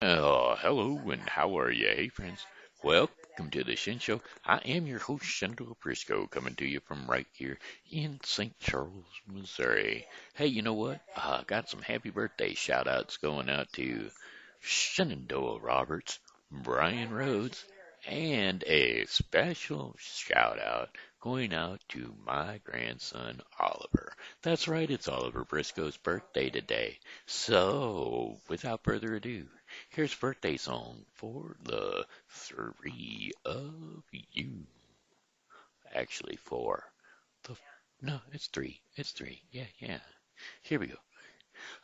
Hello, and how are you? Hey, friends. Welcome to the Shen Show. I am your host, Shenandoah Briscoe, coming to you from right here in St. Charles, Missouri. Hey, you know what? I got some happy birthday shout outs going out to Shenandoah Roberts, Brian Rhodes, and a special shout out going out to my grandson, Oliver. That's right, it's Oliver Briscoe's birthday today. So, without further ado, here's birthday song for the three of you. Actually, four. The no, it's three. It's three. Yeah, yeah. Here we go.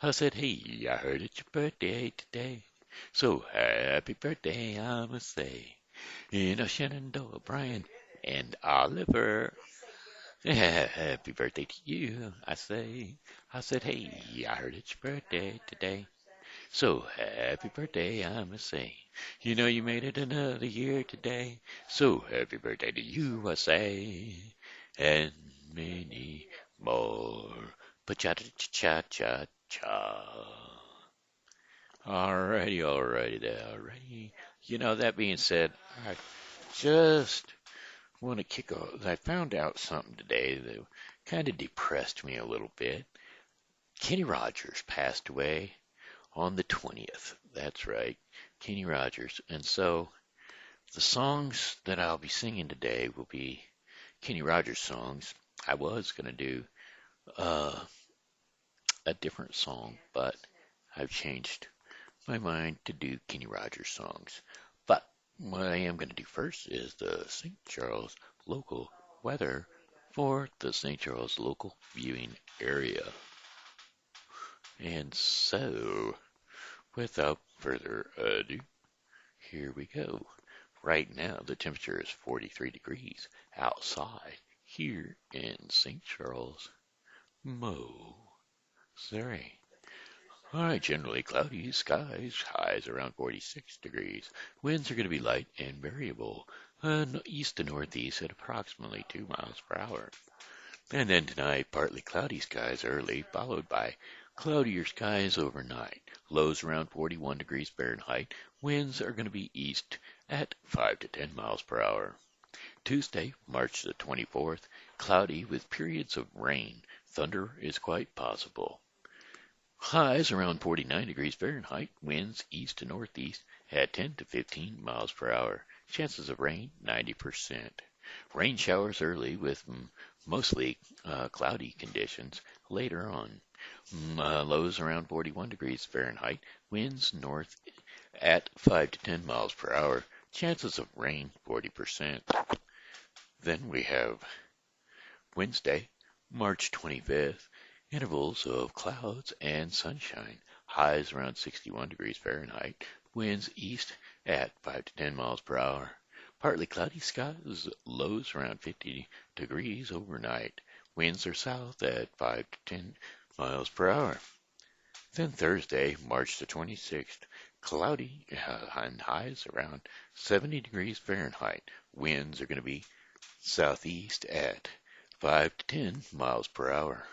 I said, hey, I heard it's your birthday today. So happy birthday, I must say. Shenandoah, Brian, and Oliver. Yeah, happy birthday to you, I say. I said, hey, I heard it's your birthday today. So happy birthday, I must say. You made it another year today. So happy birthday to you, I say. And many more. Pa-cha-cha-cha-cha-cha. Alrighty there, alrighty. That being said, I just want to kick off. I found out something today that kind of depressed me a little bit. Kenny Rogers passed away on the 20th. That's right, Kenny Rogers. And so the songs that I'll be singing today will be Kenny Rogers songs. I was going to do uh, a different song, but I've changed my mind to do Kenny Rogers songs. But what I am going to do first is the St. Charles local weather for the St. Charles local viewing area. And so, without further ado, here we go. Right now, the temperature is 43 degrees outside here in St. Charles, Missouri. All right, generally cloudy skies, highs around 46 degrees. Winds are going to be light and variable, east to northeast at approximately 2 miles per hour. And then tonight, partly cloudy skies early, followed by cloudier skies overnight. Lows around 41 degrees Fahrenheit. Winds are going to be east at 5 to 10 miles per hour. Tuesday, March the 24th, cloudy with periods of rain. Thunder is quite possible. Highs around 49 degrees Fahrenheit. Winds east to northeast at 10 to 15 miles per hour. Chances of rain 90%. Rain showers early with mostly cloudy conditions later on. Lows around 41 degrees Fahrenheit. Winds north at 5 to 10 miles per hour. Chances of rain 40%. Then we have Wednesday, March 25th. Intervals of clouds and sunshine. Highs around 61 degrees Fahrenheit. Winds east at 5 to 10 miles per hour. Partly cloudy skies. Lows around 50 degrees overnight. Winds are south at 5 to 10 miles per hour. Then Thursday, March the 26th. Cloudy and highs around 70 degrees Fahrenheit. Winds are going to be southeast at 5 to 10 miles per hour.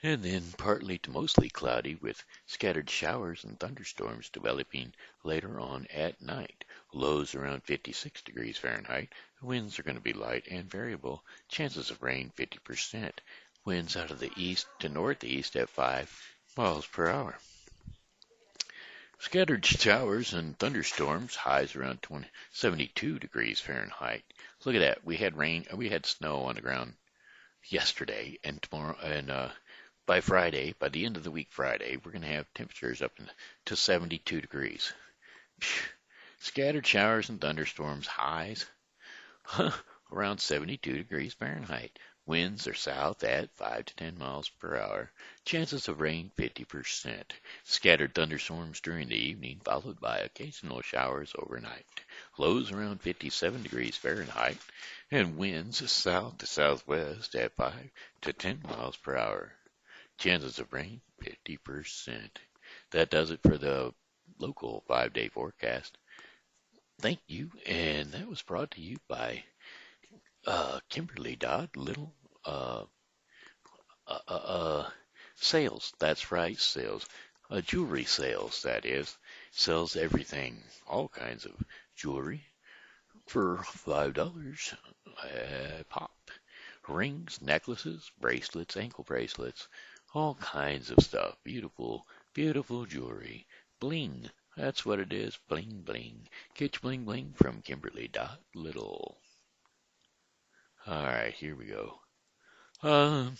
And then partly to mostly cloudy with scattered showers and thunderstorms developing later on at night. Lows around 56 degrees Fahrenheit. Winds are going to be light and variable. Chances of rain 50%. Winds out of the east to northeast at 5 miles per hour. Scattered showers and thunderstorms, highs around 72 degrees Fahrenheit. Look at that. We had rain, we had snow on the ground yesterday and tomorrow, and by Friday, by the end of the week Friday, we're going to have temperatures up to 72 degrees. Scattered showers and thunderstorms, highs around 72 degrees Fahrenheit. Winds are south at 5 to 10 miles per hour. Chances of rain 50%. Scattered thunderstorms during the evening, followed by occasional showers overnight. Lows around 57 degrees Fahrenheit. And winds south to southwest at 5 to 10 miles per hour. Chances of rain 50%. That does it for the local 5-day forecast. Thank you, and that was brought to you by Kimberly Dodd Little uh, uh, uh, Sales, that's right, sales. Jewelry sales, that is. Sells everything, all kinds of jewelry for $5 pop. Rings, necklaces, bracelets, ankle bracelets, all kinds of stuff. Beautiful, beautiful jewelry. Bling, that's what it is. Bling, bling. Get your bling, bling from Kimberly Dot Little. All right, here we go. Um,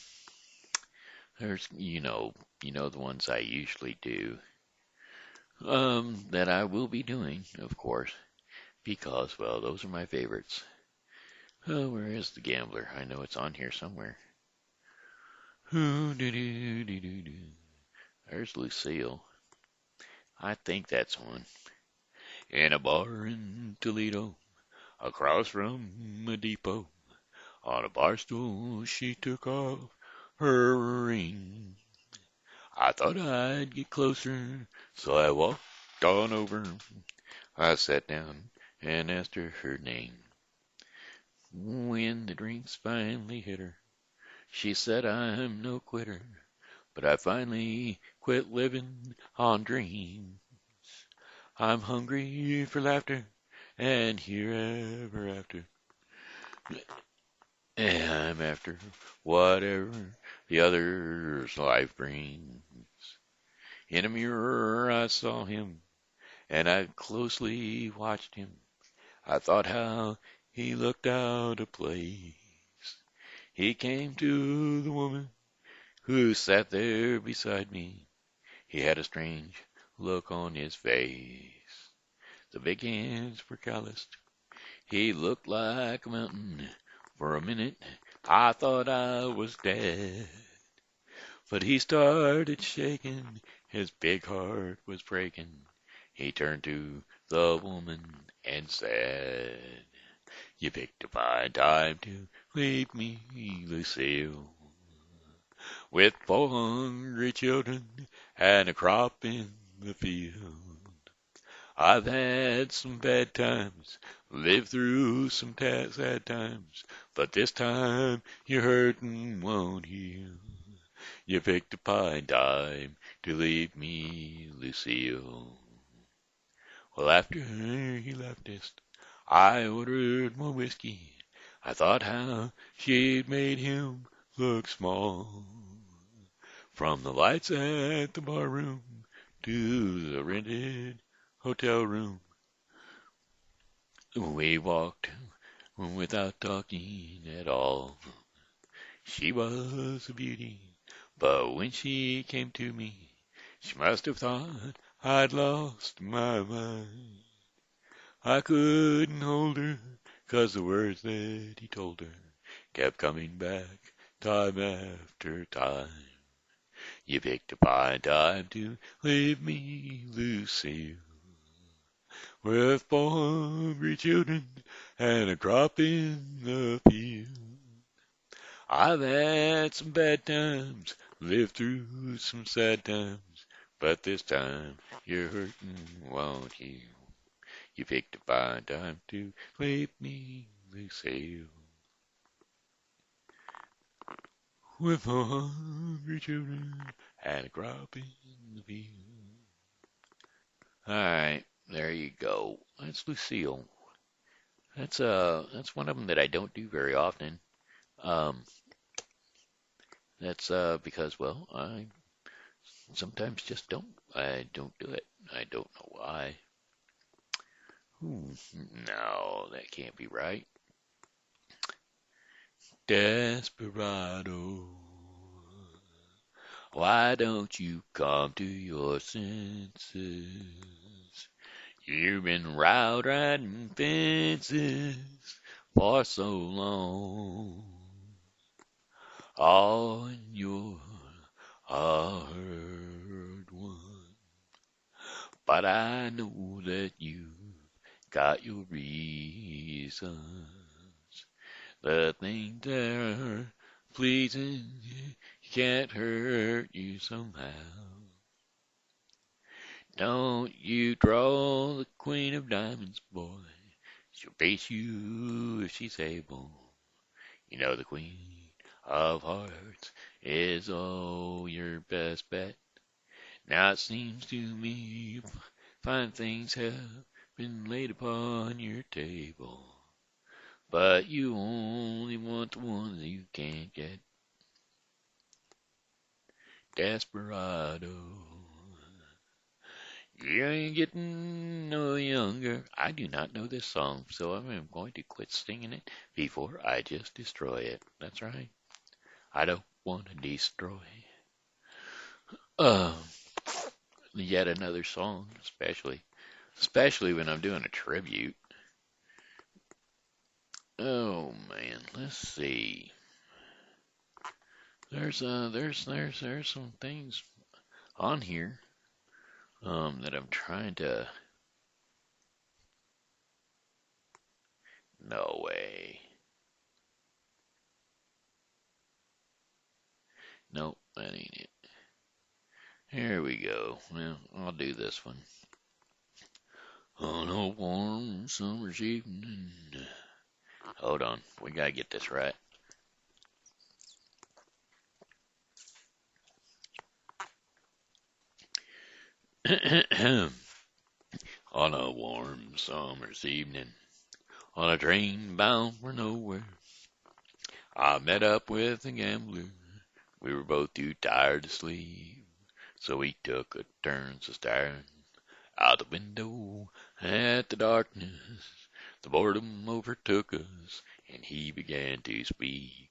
there's, the ones I usually do. That I will be doing, of course, because, well, those are my favorites. Oh, where is the gambler? I know it's on here somewhere. There's Lucille. I think that's one. In a bar in Toledo, across from a depot, on a bar stool she took off her ring. I thought I'd get closer, so I walked on over. I sat down and asked her her name. When the drinks finally hit her, she said I'm no quitter, but I finally quit living on dreams. I'm hungry for laughter and here ever after. And I'm after whatever the other's life brings. In a mirror I saw him, and I closely watched him. I thought how he looked out of place. He came to the woman who sat there beside me. He had a strange look on his face. The big hands were calloused. He looked like a mountain. For a minute I thought I was dead. But he started shaking. His big heart was breaking. He turned to the woman and said, "You picked a fine time to leave me, Lucille, with 4 hungry children and a crop in the field. I've had some bad times, lived through some sad times, but this time your hurtin' won't heal. You picked a fine time to leave me, Lucille." Well, after he left us, I ordered more whiskey. I thought how she'd made him look small. From the lights at the bar room to the rented hotel room, we walked without talking at all. She was a beauty, but when she came to me, she must have thought I'd lost my mind. I couldn't hold her, 'cause the words that he told her kept coming back time after time. You picked a fine time to leave me, Lucille, with 4 hungry children and a crop in the field. I've had some bad times, lived through some sad times, but this time you're hurting, won't you? You picked a fine time to leave me, Lucille, with 4 hungry children and a crop in the field. All right, there you go. That's Lucille. That's one of them that I don't do very often. Um, that's because, well, I sometimes just don't. I don't do it. I don't know why. No, that can't be right. Desperado, why don't you come to your senses? You've been riding fences for so long. Oh, and you're a hard one. But I know that you got your reasons. The things that are pleasing can't hurt you somehow. Don't you draw the Queen of Diamonds, boy. She'll face you if she's able. You know the Queen of hearts is all your best bet. Now it seems to me fine things have been laid upon your table, but you only want the ones you can't get. Desperado, you ain't getting no younger. I do not know this song, so I'm going to quit singing it before I just destroy it. That's right. I don't want to destroy. Uh, Yet another song, especially when I'm doing a tribute. Oh man, let's see. There's some things on here that I'm trying to. No way. Nope, that ain't it. Here we go. Well, I'll do this one. On a warm summer's evening. Hold on, we gotta get this right. On a warm summer's evening, on a train bound for nowhere, I met up with a gambler. We were both too tired to sleep, so we took a turns of staring out the window at the darkness. The boredom overtook us, and he began to speak.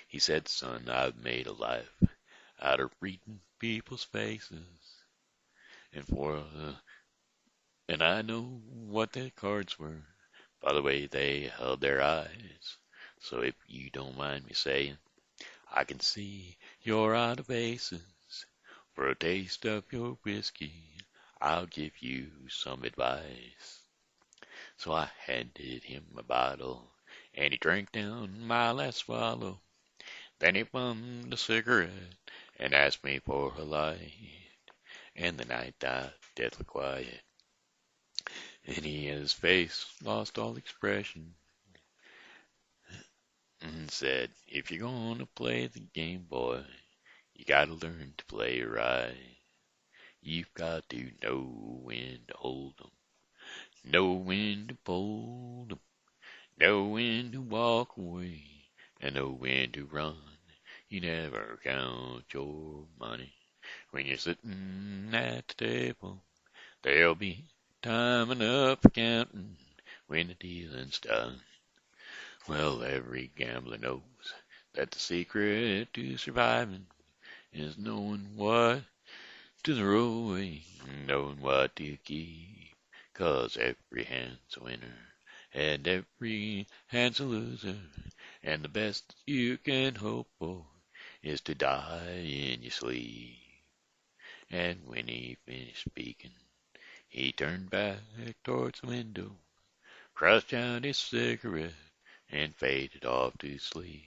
He said, "Son, I've made a life out of reading people's faces, and and I know what the cards were by the way they held their eyes. So if you don't mind me saying, I can see you're out of aces. For a taste of your whiskey, I'll give you some advice." So I handed him a bottle, and he drank down my last swallow. Then he bummed a cigarette and asked me for a light. And the night got deathly quiet, and his face lost all expression, and said, "If you're gonna play the game, boy, you gotta learn to play it right. You've got to know when to hold 'em, know when to fold 'em, know when to walk away, and know when to run. You never count your money when you're sitting at the table. There'll be time enough for counting when the dealing's done." Well, every gambler knows that the secret to surviving is knowing what to throw away, knowing what to keep. 'Cause every hand's a winner, and every hand's a loser, and the best you can hope for is to die in your sleep. And when he finished speaking, he turned back towards the window, crushed out his cigarette, and faded off to sleep.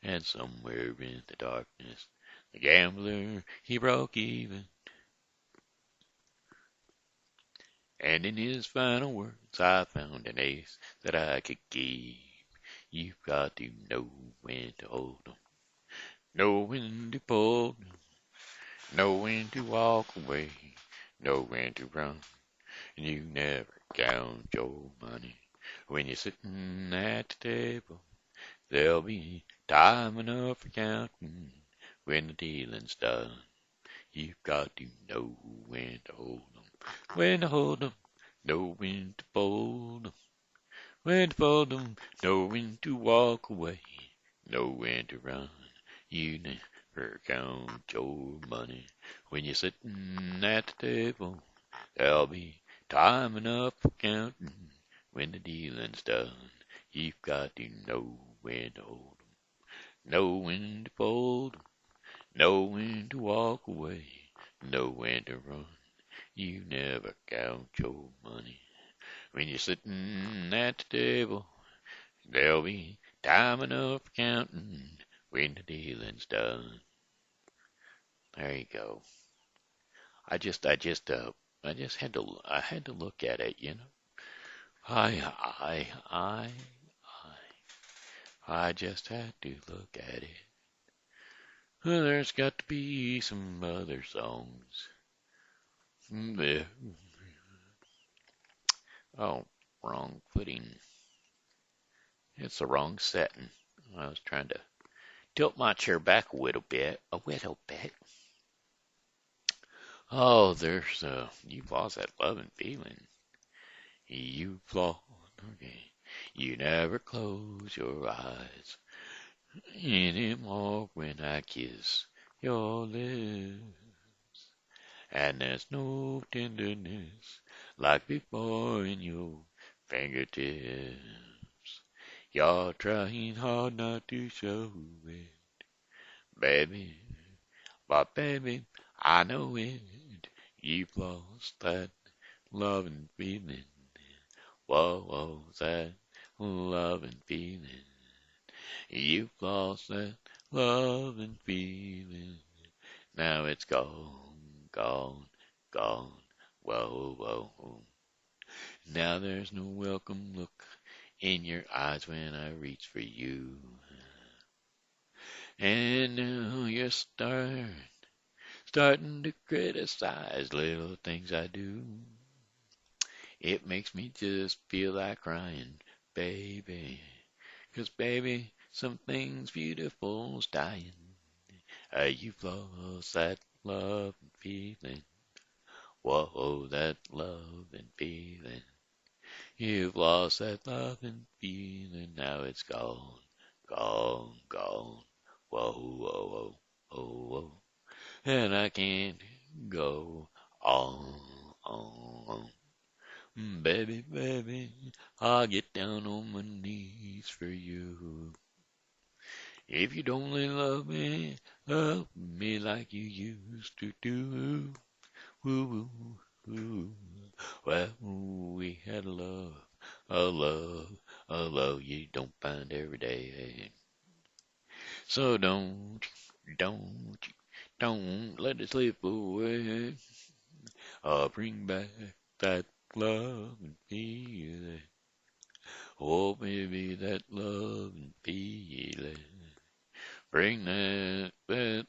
And somewhere in the darkness, the gambler, he broke even. And in his final words, I found an ace that I could keep. You've got to know when to hold 'em, know when to fold 'em, know when to walk away, know when to run. And you never count your money when you're sitting at the table. There'll be time enough for counting when the dealing's done. You've got to know when to hold 'em, when to hold 'em, know when to fold 'em, when to fold 'em, know when to walk away, know when to run. You never count your money when you're sitting at the table. There'll be time enough for counting when the dealing's done. You've got to know when to hold 'em, know when to fold 'em, know when to walk away, know when to run. You never count your money when you're sitting at the table. There'll be time enough for counting when the dealing's done. There you go. I just had to look at it, you know. I I just had to look at it. There's got to be some other songs. Yeah. Oh, wrong footing. It's the wrong setting. I was trying to tilt my chair back a little bit. A little bit. Oh, you've lost that love and feeling. You've lost, okay. You never close your eyes anymore when I kiss your lips. And there's no tenderness like before in your fingertips. You're trying hard not to show it, baby. But baby, I know it. You've lost that love and feeling. Whoa, whoa, that love and feeling. You've lost that love and feeling. Now it's gone, gone, gone. Whoa, whoa, whoa. Now there's no welcome look in your eyes when I reach for you. And now you're starting to criticize little things I do. It makes me just feel like crying, baby. 'Cause baby, something's beautiful's dying. You've lost that love and feeling. Whoa, that love and feeling. You've lost that love and feeling. Now it's gone, gone, gone. Whoa, whoa, whoa, whoa, whoa. And I can't go on. Baby, baby, I'll get down on my knees for you. If you don't really love me like you used to do. Woo, woo, woo. Well, we had a love, a love you don't find every day. So don't, don't let it slip away. Bring back that love and feeling. Oh, baby, that love and feeling. Bring that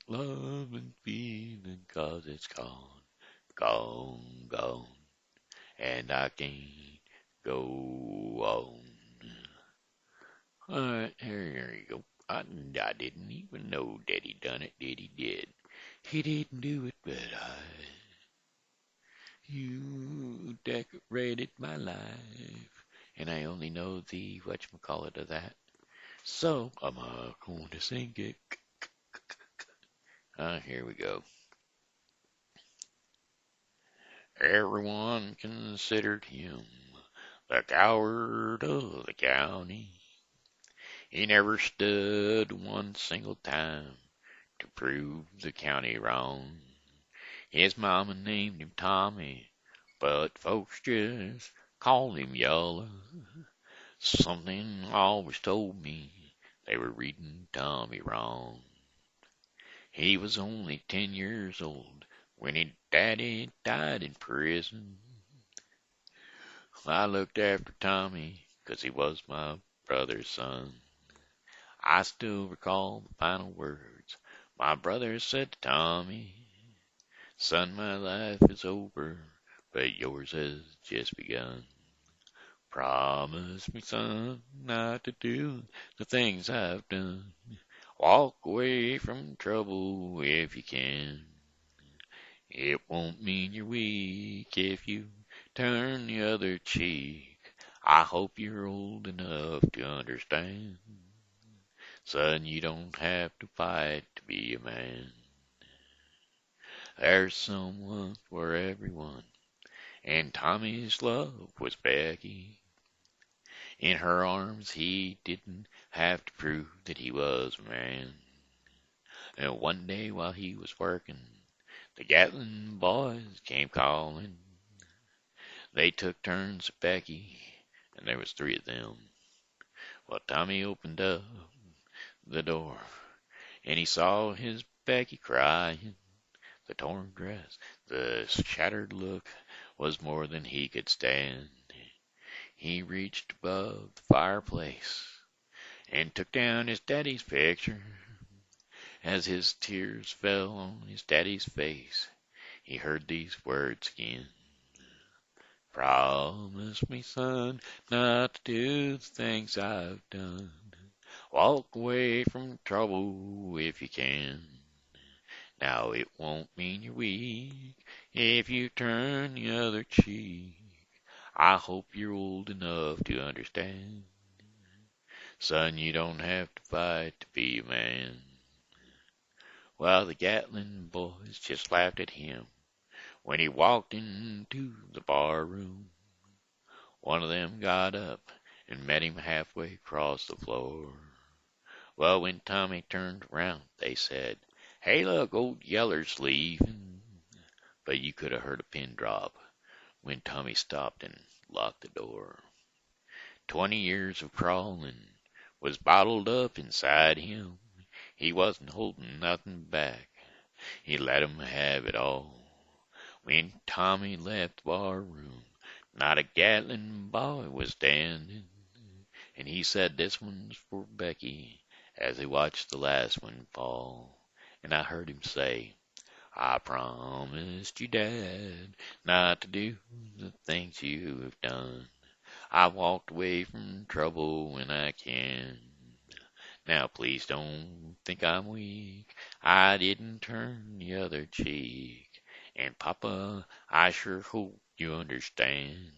love and feeling, 'cause it's gone, gone, gone, and I can't go on. Alright, here you go. I didn't even know Daddy done it. Daddy did. He didn't do it, but you decorated my life. And I only know the whatchamacallit of that. So, I'm going to sing it. Here we go. Everyone considered him the coward of the county. He never stood one single time to prove the county wrong. His mama named him Tommy, but folks just called him Yellow. Something always told me they were reading Tommy wrong. He was only 10 years old when his daddy died in prison. I looked after Tommy 'cause he was my brother's son. I still recall the final words my brother said to Tommy. Son, my life is over, but yours has just begun. Promise me, son, not to do the things I've done. Walk away from trouble if you can. It won't mean you're weak if you turn the other cheek. I hope you're old enough to understand. Son, you don't have to fight to be a man. There's someone for everyone, and Tommy's love was Becky. In her arms he didn't have to prove that he was a man. And one day while he was working, the Gatlin boys came calling. They took turns at Becky, and there was 3 of them. Well, Tommy opened up the door, and he saw his Becky crying. The torn dress, the shattered look was more than he could stand. He reached above the fireplace and took down his daddy's picture. As his tears fell on his daddy's face, he heard these words again. Promise me, son, not to do the things I've done. Walk away from trouble if you can. Now it won't mean you're weak if you turn the other cheek. I hope you're old enough to understand. Son, you don't have to fight to be a man. Well, the Gatlin boys just laughed at him when he walked into the bar room. One of them got up and met him halfway across the floor. Well, when Tommy turned around, they said, "Hey, look, old Yeller's leaving." But you could have heard a pin drop when Tommy stopped and locked the door. 20 years of crawling was bottled up inside him. He wasn't holding nothing back. He let 'em have it all. When Tommy left the bar room, not a Gatlin boy was standing, and he said, "This one's for Becky," as he watched the last one fall. And I heard him say, "I promised you, Dad, not to do the things you have done. I walked away from trouble when I can. Now please don't think I'm weak. I didn't turn the other cheek. And Papa, I sure hope you understand.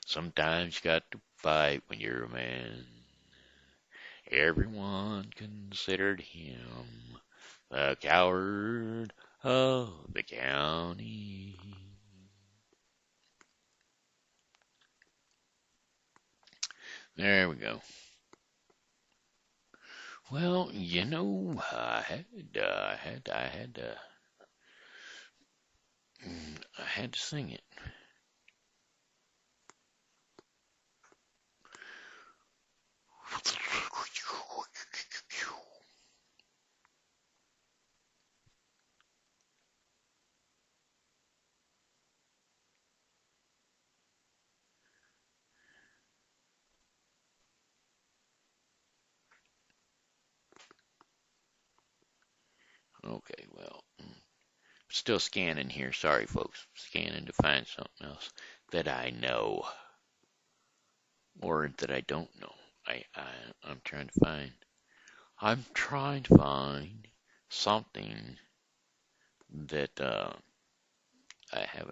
Sometimes you got to fight when you're a man." Everyone considered him the coward of the county. There we go. Well, I had to sing it. Okay, well, still scanning here. Sorry, folks. Scanning to find something else that I know or that I don't know. I'm trying to find. I'm trying to find something that I have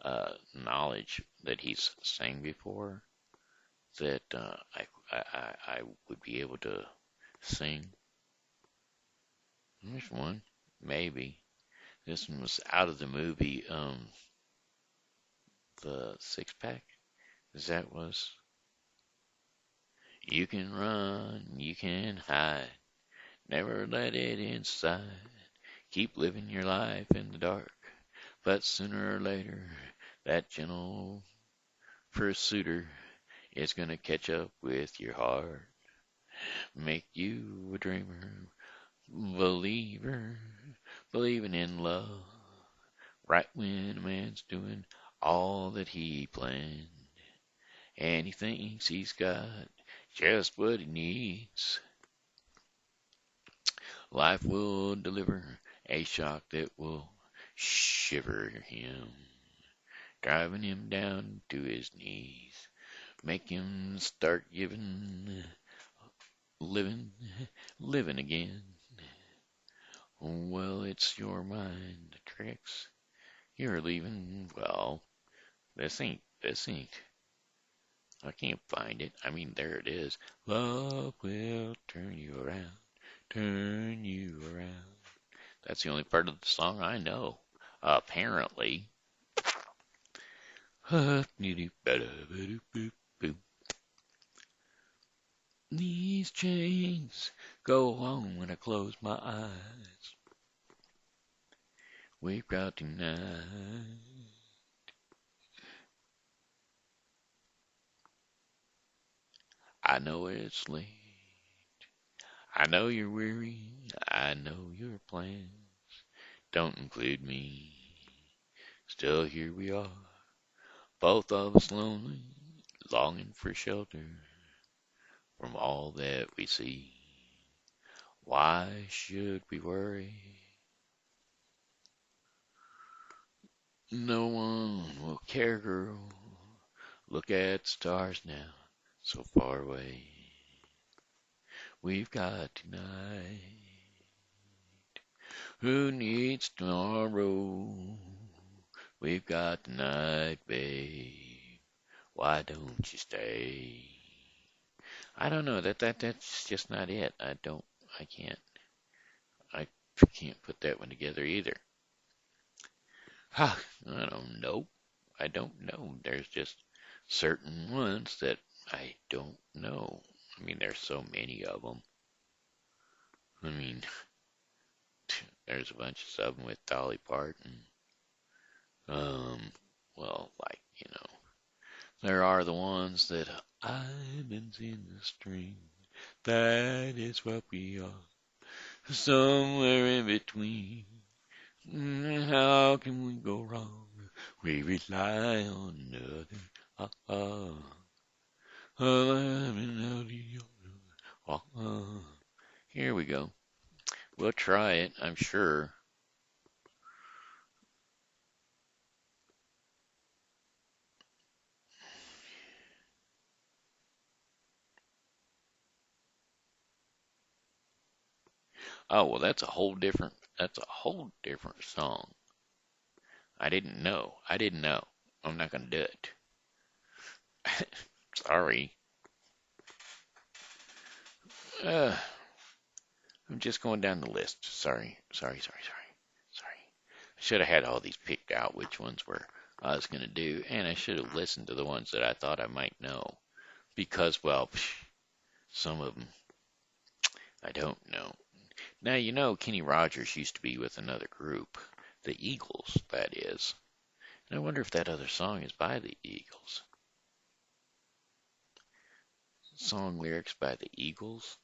a knowledge that he's sang before that I would be able to sing. There's one, maybe. This one was out of the movie, the Six Pack. That was, "You can run, you can hide, never let it inside. Keep living your life in the dark, but sooner or later, that gentle first suitor is gonna catch up with your heart. Make you a dreamer, believer, believing in love, right when a man's doing all that he planned, and he thinks he's got just what he needs. Life will deliver a shock that will shiver him, driving him down to his knees, make him start living, living again. Well, it's your mind, the tricks you're leaving. Well, this ain't. I can't find it. I mean, there it is. Love will turn you around, turn you around. That's the only part of the song I know. Apparently. These chains go on when I close my eyes. We've got tonight. I know it's late. I know you're weary. I know your plans don't include me. Still, here we are, both of us lonely, longing for shelter from all that we see. Why should we worry? No one will care, girl. Look at stars now, so far away. We've got tonight. Who needs tomorrow? We've got tonight, babe. Why don't you stay? I don't know. That's just not it. I can't put that one together either. I don't know. I don't know. There's just certain ones that I don't know. I mean, there's so many of them. I mean, there's a bunch of them with Dolly Parton. Well, like, there are the ones that islands in the stream. That is what we are. Somewhere in between. How can we go wrong? We rely on another. Here we go. We'll try it, I'm sure. Oh, well, that's a whole different song. I didn't know. I'm not gonna do it. Sorry. I'm just going down the list. Sorry. I should have had all these picked out, which ones were I was gonna do, and I should have listened to the ones that I thought I might know. Because, well, some of them I don't know. Now, Kenny Rogers used to be with another group, the Eagles, that is. And I wonder if that other song is by the Eagles. Song lyrics by the Eagles.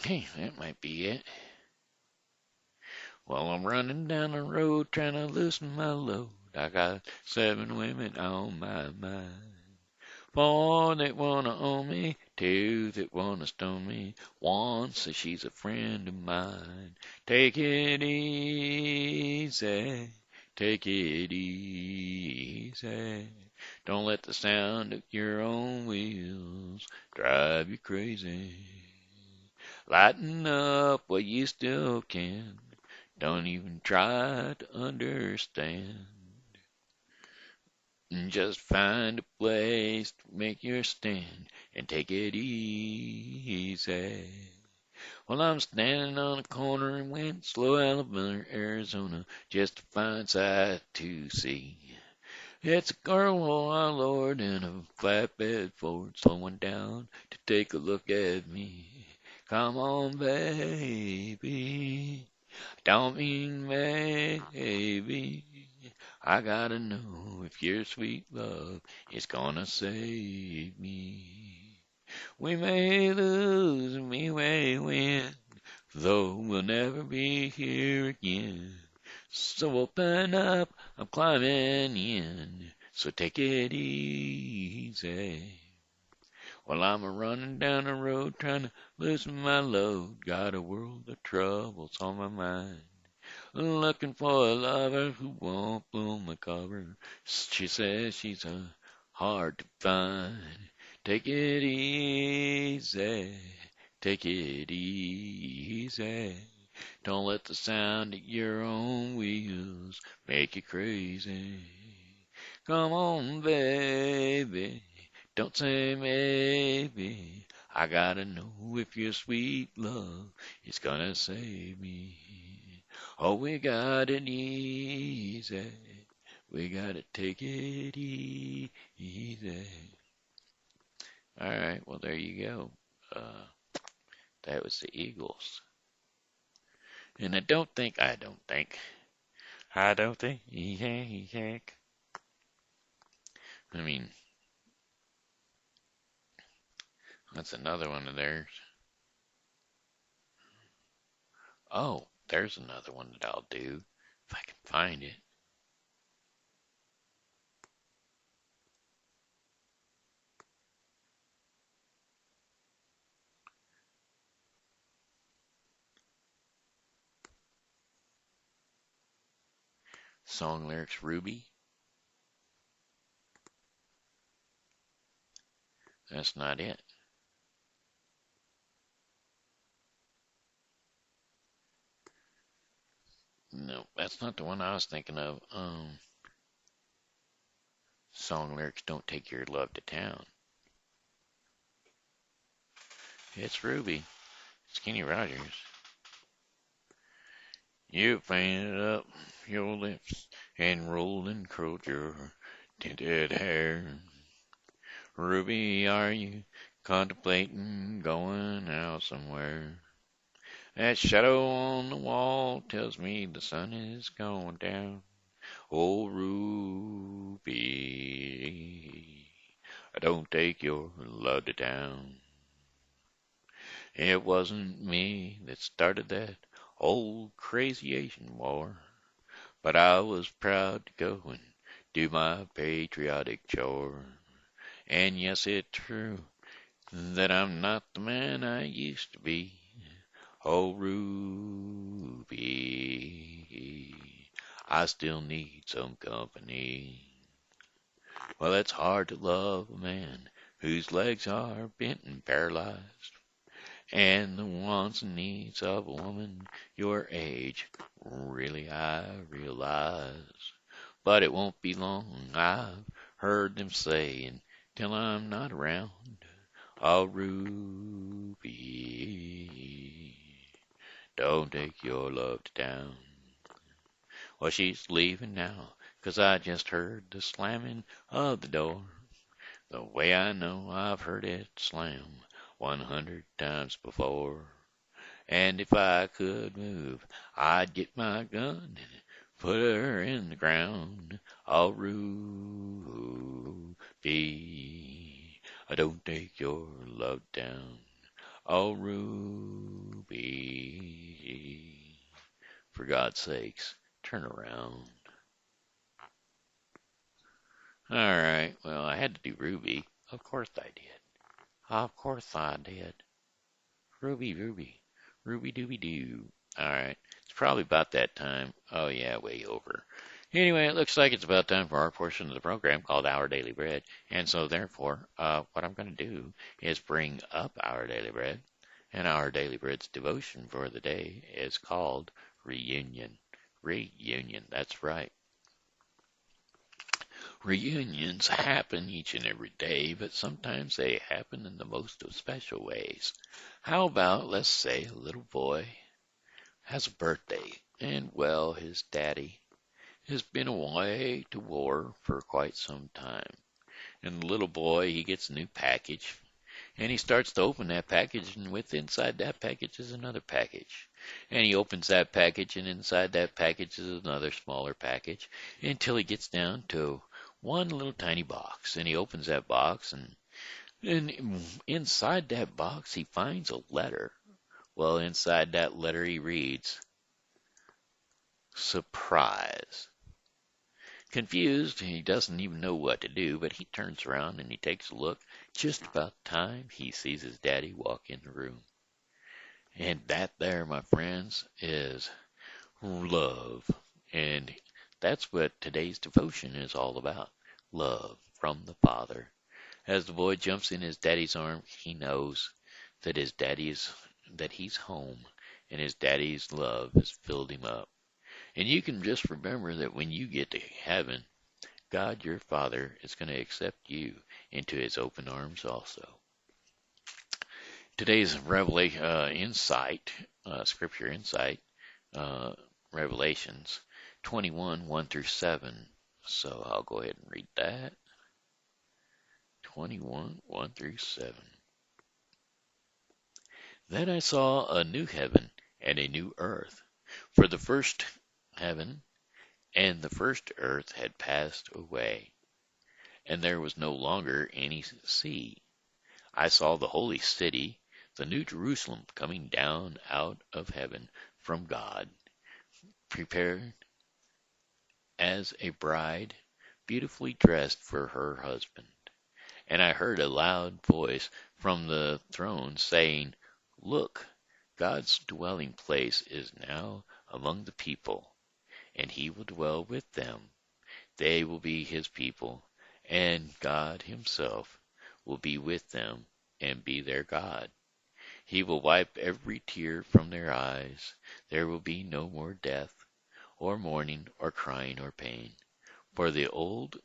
Hey, that might be it. Well, I'm running down the road trying to loosen my load. I got 7 women on my mind. 4 that wanna own me, 2 that wanna stone me. 1 says she's a friend of mine. Take it easy, take it easy. Don't let the sound of your own wheels drive you crazy. Lighten up while you still can. Don't even try to understand. Just find a place to make your stand and take it easy. Well, I'm standing on a corner in Winslow, Alabama, Arizona, just a fine sight to see. It's a girl, oh our Lord, in a flatbed Ford, slowing down to take a look at me. Come on, baby, don't mean maybe. I gotta know if your sweet love is gonna save me. We may lose and we may win, though we'll never be here again. So open up, I'm climbing in, so take it easy. Well, I'm a running down the road trying to loosen my load. Got a world of troubles on my mind. Looking for a lover who won't blow my cover. She says she's hard to find. Take it easy, take it easy. Don't let the sound of your own wheels make you crazy. Come on, baby, don't say maybe. I gotta know if your sweet love is gonna save me. Oh, we got it easy. We gotta take it easy. All right, well, there you go. That was the Eagles. And I don't think, I mean, that's another one of theirs. Oh, there's another one that I'll do if I can find it. Song lyrics Ruby. That's not it. No, that's not the one I was thinking of. Song lyrics Don't Take Your Love to Town. It's Ruby. It's Kenny Rogers. You painted up your lips and rolled and curled your tinted hair. Ruby, are you contemplating going out somewhere? That shadow on the wall tells me the sun is going down. Oh, Ruby, don't take your love to town. It wasn't me that started that old crazy Asian war, but I was proud to go and do my patriotic chore. And yes, it's true that I'm not the man I used to be. Oh, Ruby, I still need some company. Well, it's hard to love a man whose legs are bent and paralyzed, and the wants and needs of a woman your age, really I realize. But it won't be long, I've heard them say, until I'm not around. Oh, Ruby, don't take your love to town. Well, she's leaving now, 'cause I just heard the slamming of the door. The way I know I've heard it slam 100 times before. And if I could move, I'd get my gun and put her in the ground. Oh, Ruby, I don't take your love down. Oh, Ruby, for God's sakes, turn around. All right, well, I had to do Ruby. Of course I did. Of course I did. Ruby, Ruby, Ruby Dooby Doo. All right, it's probably about that time. Oh, yeah, way over. Anyway, it looks like it's about time for our portion of the program called Our Daily Bread. And so, therefore, what I'm going to do is bring up Our Daily Bread. And Our Daily Bread's devotion for the day is called Reunion. Reunion, that's right. Reunions happen each and every day, but sometimes they happen in the most special ways. How about, let's say, a little boy has a birthday, and well, his daddy has been away to war for quite some time. And the little boy, he gets a new package, and he starts to open that package, and with inside that package is another package. And he opens that package, and inside that package is another smaller package, until he gets down to one little tiny box. And he opens that box, and inside that box he finds a letter. Well, inside that letter he reads, surprise. Confused, he doesn't even know what to do, but he turns around and he takes a look. Just about time he sees his daddy walk in the room. And that there, my friends, is love. And that's what today's devotion is all about. Love from the Father. As the boy jumps in his daddy's arms, he knows that that he's home, and his daddy's love has filled him up. And you can just remember that when you get to heaven, God your Father is going to accept you into his open arms also. Today's Revelation insight, scripture insight, Revelations 21, 1 through 7. So I'll go ahead and read that. 21, 1 through 7. Then I saw a new heaven and a new earth, for the first heaven and the first earth had passed away, and there was no longer any sea. I saw the holy city, the new Jerusalem, coming down out of heaven from God, prepared as a bride, beautifully dressed for her husband. And I heard a loud voice from the throne saying, "Look, God's dwelling place is now among the people, and he will dwell with them. They will be his people, and God himself will be with them and be their God. He will wipe every tear from their eyes. There will be no more death, or mourning, or crying, or pain, for older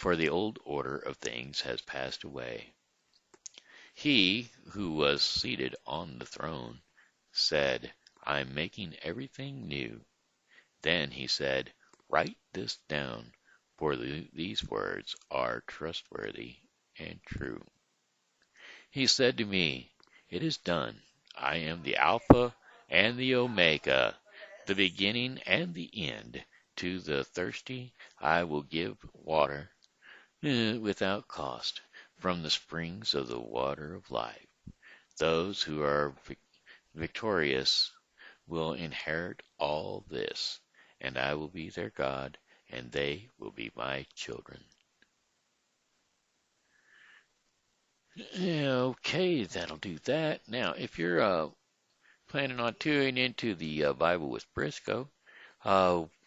the old order of things has passed away." He who was seated on the throne said, "I'm making everything new." Then he said, "Write this down, for these words are trustworthy and true." He said to me, "It is done. I am the Alpha and the Omega, the beginning and the end. To the thirsty I will give water without cost from the springs of the water of life. Those who are victorious will inherit all this, and I will be their God, and they will be my children." Okay, that'll do that. Now, if you're planning on tuning into the Bible with Briscoe,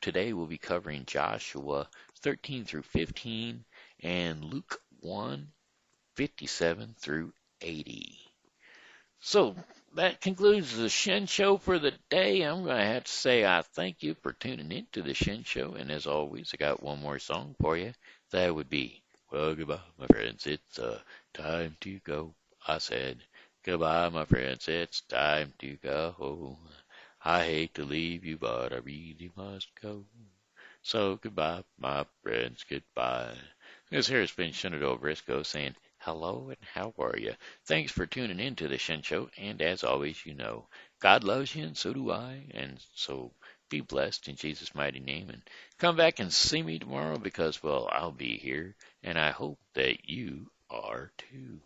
today we'll be covering Joshua 13 through 15 and Luke 1:57 through 80. So that concludes the Shen Show for the day. I'm going to have to say I thank you for tuning in to the Shen Show. And as always, I got one more song for you. That would be, "Well, goodbye, my friends. It's time to go." I said, "Goodbye, my friends. It's time to go. I hate to leave you, but I really must go. So goodbye, my friends. Goodbye." This here has been Shenandoah Briscoe saying hello and how are you? Thanks for tuning in to the Shen Show. And as always, you know, God loves you and so do I. And so be blessed in Jesus' mighty name. And come back and see me tomorrow because, well, I'll be here. And I hope that you are too.